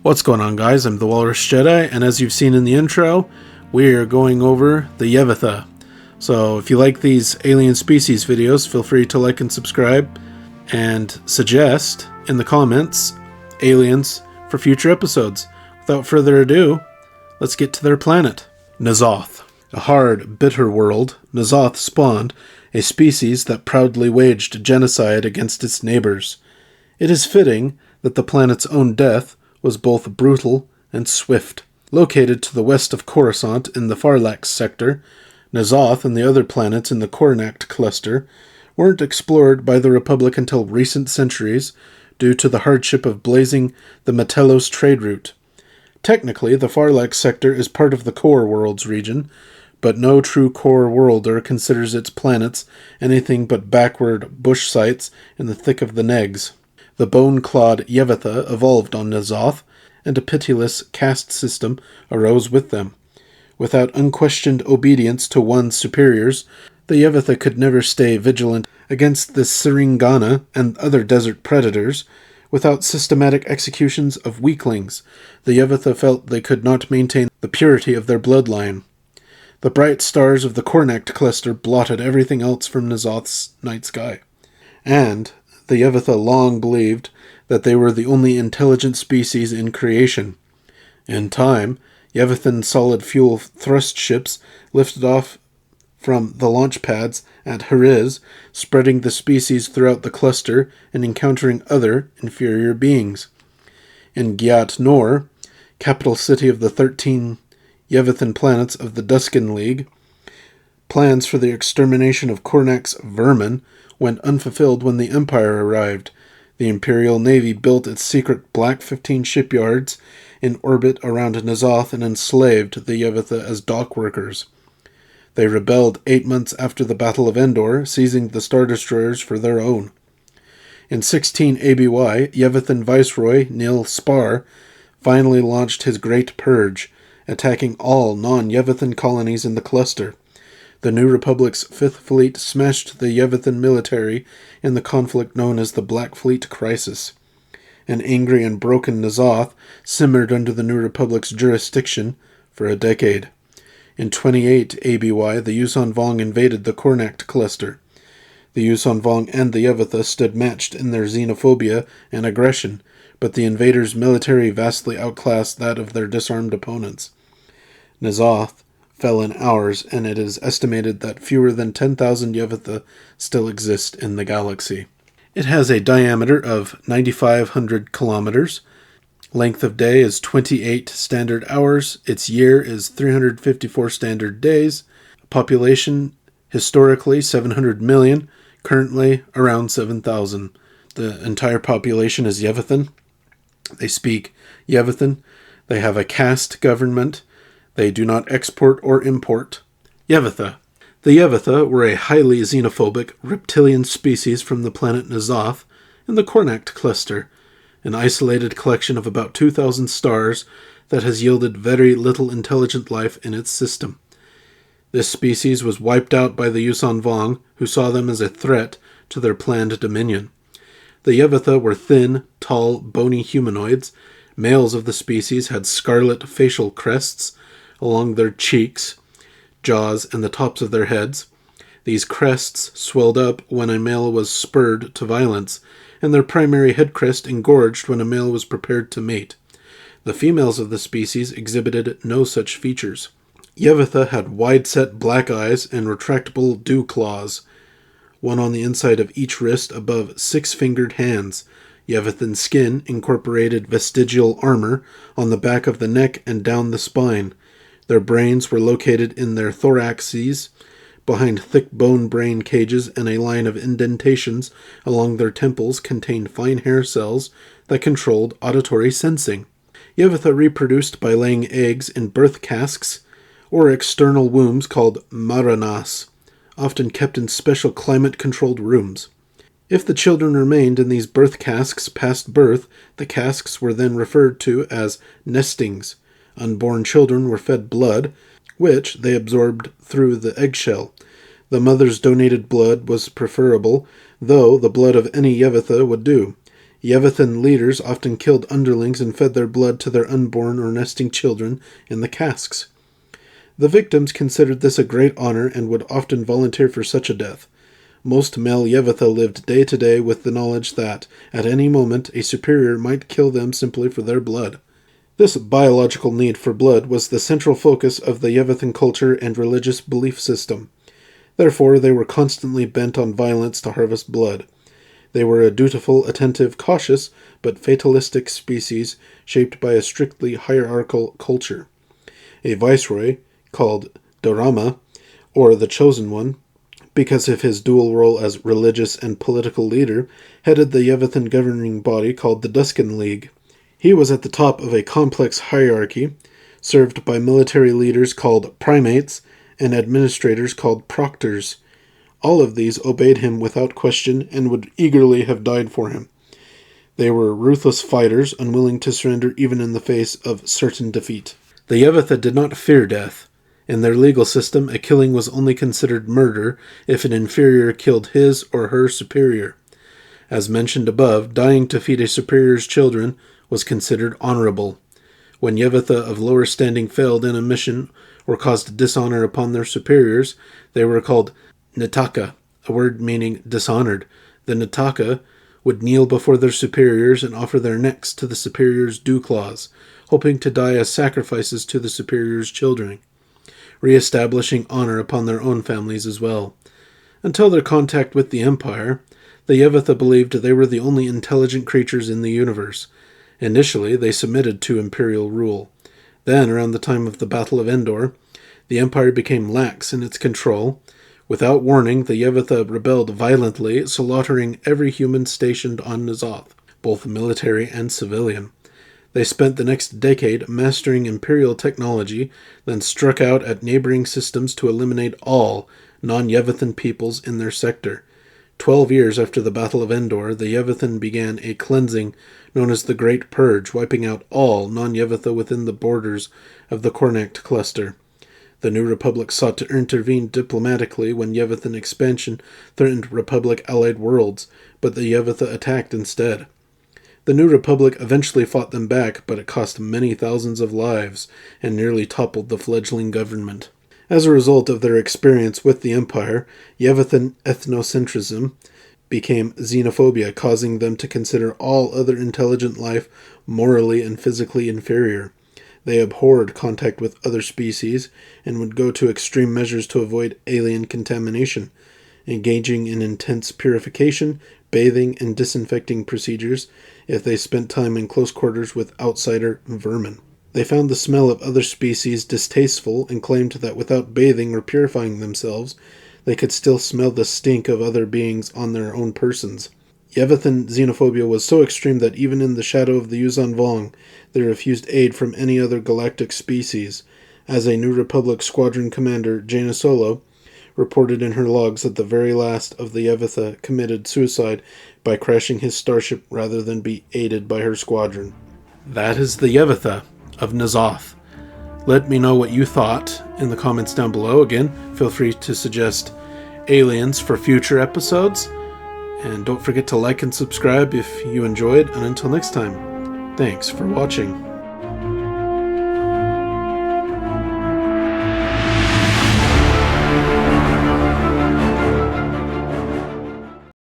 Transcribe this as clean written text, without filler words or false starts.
What's going on, guys? I'm the Walrus Jedi, and as you've seen in the intro, we are going over the Yevetha. So if you like these alien species videos, feel free to like and subscribe, and suggest in the comments aliens for future episodes. Without further ado, let's get to their planet. N'Zoth. A hard, bitter world, N'Zoth spawned a species that proudly waged genocide against its neighbors. It is fitting that the planet's own death was both brutal and swift. Located to the west of Coruscant in the Farlax sector, N'Zoth and the other planets in the Koornacht Cluster weren't explored by the Republic until recent centuries due to the hardship of blazing the Metelos trade route. Technically, the Farlax sector is part of the Core Worlds region, but no true Core Worlder considers its planets anything but backward bush sites in the thick of the Negs. The bone-clawed Yevetha evolved on N'Zoth, and a pitiless caste system arose with them. Without unquestioned obedience to one's superiors, the Yevetha could never stay vigilant against the Seringana and other desert predators. Without systematic executions of weaklings, the Yevetha felt they could not maintain the purity of their bloodline. The bright stars of the Koornacht Cluster blotted everything else from N'Zoth's night sky. And the Yevetha long believed that they were the only intelligent species in creation. In time, Yevethan solid-fuel thrust ships lifted off from the launch pads at Heriz, spreading the species throughout the cluster and encountering other inferior beings. In Gyat Nor, capital city of the 13 Yevethan planets of the Duskin League, plans for the extermination of Koornacht's vermin went unfulfilled when the Empire arrived. The Imperial Navy built its secret Black 15 shipyards in orbit around N'Zoth and enslaved the Yevetha as dock workers. They rebelled 8 months after the Battle of Endor, seizing the Star Destroyers for their own. In 16 ABY, Yevethan Viceroy Nil Spaar finally launched his Great Purge, attacking all non-Yevethan colonies in the cluster. The New Republic's Fifth Fleet smashed the Yevethan military in the conflict known as the Black Fleet Crisis. An angry and broken N'Zoth simmered under the New Republic's jurisdiction for a decade. In 28 ABY, the Yuuzhan Vong invaded the Koornacht Cluster. The Yuuzhan Vong and the Yevetha stood matched in their xenophobia and aggression, but the invaders' military vastly outclassed that of their disarmed opponents. N'Zoth fell in hours, and it is estimated that fewer than 10,000 Yevetha still exist in the galaxy. It has a diameter of 9,500 kilometers. Length of day is 28 standard hours. Its year is 354 standard days. Population, historically 700 million, currently around 7,000. The entire population is Yevethan. They speak Yevethan. They have a caste government. They do not export or import. Yevetha. The Yevetha were a highly xenophobic reptilian species from the planet N'Zoth in the Koornacht Cluster, an isolated collection of about 2,000 stars that has yielded very little intelligent life in its system. This species was wiped out by the Yuuzhan Vong, who saw them as a threat to their planned dominion. The Yevetha were thin, tall, bony humanoids. Males of the species had scarlet facial crests along their cheeks, jaws, and the tops of their heads. These crests swelled up when a male was spurred to violence, and their primary head crest engorged when a male was prepared to mate. The females of the species exhibited no such features. Yevetha had wide-set black eyes and retractable dew claws, one on the inside of each wrist above 6-fingered hands. Yevethan skin incorporated vestigial armor on the back of the neck and down the spine. Their brains were located in their thoraxes, behind thick bone brain cages, and a line of indentations along their temples contained fine hair cells that controlled auditory sensing. Yevetha reproduced by laying eggs in birth casks or external wombs called maranas, often kept in special climate-controlled rooms. If the children remained in these birth casks past birth, the casks were then referred to as nestings. Unborn children were fed blood, which they absorbed through the eggshell. The mother's donated blood was preferable, though the blood of any Yevetha would do. Yevethan leaders often killed underlings and fed their blood to their unborn or nesting children in the casks. The victims considered this a great honor and would often volunteer for such a death. Most male Yevetha lived day to day with the knowledge that, at any moment, a superior might kill them simply for their blood. This biological need for blood was the central focus of the Yevethan culture and religious belief system. Therefore, they were constantly bent on violence to harvest blood. They were a dutiful, attentive, cautious, but fatalistic species shaped by a strictly hierarchical culture. A viceroy, called Dorama, or the Chosen One, because of his dual role as religious and political leader, headed the Yevethan governing body called the Duscan League. He was at the top of a complex hierarchy, served by military leaders called primates and administrators called proctors. All of these obeyed him without question and would eagerly have died for him. They were ruthless fighters, unwilling to surrender even in the face of certain defeat. The Yevetha did not fear death. In their legal system, a killing was only considered murder if an inferior killed his or her superior. As mentioned above, dying to feed a superior's children was considered honorable. When Yevetha of lower standing failed in a mission or caused dishonor upon their superiors, they were called Nitaka, a word meaning dishonored. The Nitaka would kneel before their superiors and offer their necks to the superior's dew claws, hoping to die as sacrifices to the superior's children, re-establishing honor upon their own families as well. Until their contact with the Empire, the Yevetha believed they were the only intelligent creatures in the universe. Initially, they submitted to Imperial rule. Then, around the time of the Battle of Endor, the Empire became lax in its control. Without warning, the Yevetha rebelled violently, slaughtering every human stationed on N'Zoth, both military and civilian. They spent the next decade mastering Imperial technology, then struck out at neighboring systems to eliminate all non-Yevethan peoples in their sector. 12 years after the Battle of Endor, the Yevethan began a cleansing known as the Great Purge, wiping out all non-Yevetha within the borders of the Koornacht Cluster. The New Republic sought to intervene diplomatically when Yevethan expansion threatened Republic-allied worlds, but the Yevetha attacked instead. The New Republic eventually fought them back, but it cost many thousands of lives and nearly toppled the fledgling government. As a result of their experience with the Empire, Yevethan ethnocentrism became xenophobia, causing them to consider all other intelligent life morally and physically inferior. They abhorred contact with other species and would go to extreme measures to avoid alien contamination, engaging in intense purification, bathing, and disinfecting procedures if they spent time in close quarters with outsider vermin. They found the smell of other species distasteful and claimed that without bathing or purifying themselves, they could still smell the stink of other beings on their own persons. Yevethan xenophobia was so extreme that even in the shadow of the Yuuzhan Vong, they refused aid from any other galactic species. As a New Republic squadron commander, Jaina Solo, reported in her logs that the very last of the Yevetha committed suicide by crashing his starship rather than be aided by her squadron. That is the Yevetha of N'Zoth. Let me know what you thought in the comments down below. Again, feel free to suggest aliens for future episodes. And don't forget to like and subscribe if you enjoyed. And until next time, thanks for watching.